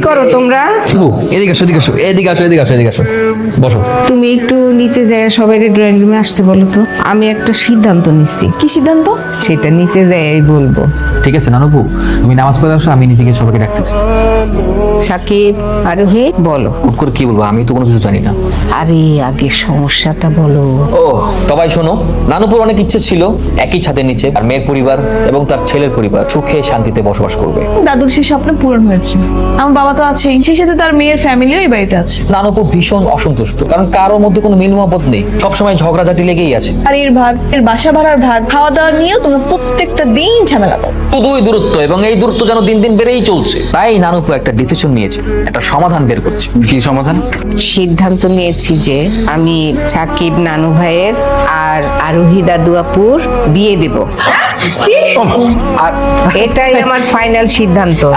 করো তোমরা? এদিকে আসো, এদিকে আসো, এদিকে আসো, এদিকে আসো, এদিকে আসো, বসো। তুমি একটু নিচে যায় সবাই ড্রয়িং রুমে আসতে বলো তো। আমি একটা সিদ্ধান্ত নিচ্ছি। কি সিদ্ধান্ত? সেটা নিচে যাই বলবো। ঠিক আছে নানুপু, তুমি নামাজ পড়ে আসো, আমি নিজেকে সবাইকে ডাকতেছি। সাকিব, আরোহী, বলো। হুট করে কি বলবো, আমি তো কোনো কিছু জানি না। আরে আগে সমস্যাটা বলো। ও সবাই শোনো, নানুপুর অনেক ইচ্ছে ছিল একই ছাদের নিচে আর মেয়ের পরিবার এবং তার ছেলের পরিবার সুখে শান্তিতে বসবাস করবে। দাদুর সেই স্বপ্ন পূরণ হয়েছে। আমার বাবা তো আছেই, সেই সাথে তার মেয়ের ফ্যামিলিও এই বাড়িতে আছে। নানুপুর ভীষণ অসন্তুষ্ট, কারণ কারোর মধ্যে কোনো মিল মহব্বত নেই, সবসময় ঝগড়াঝাটি লেগেই আছে। আর এর ভাগ, এর বাসা ভাড়ার ভাগ, খাওয়া দাওয়া নিয়েও তোমরা প্রত্যেকটা দিন ঝামেলা করো। শুধুই দূরত্ব, এবং এই দূরত্ব যেন দিন দিন বেড়েই চলছে। তাই নানুপু একটা ডিসিশন নিয়েছে, একটা সমাধান বের করছে। কি সমাধান? সিদ্ধান্ত নিয়েছি যে আমি সাকিব নানু ভাইয়ের আর আরোহী দাদু আপুর বিয়ে দেব। এটাই আমার ফাইনাল সিদ্ধান্ত।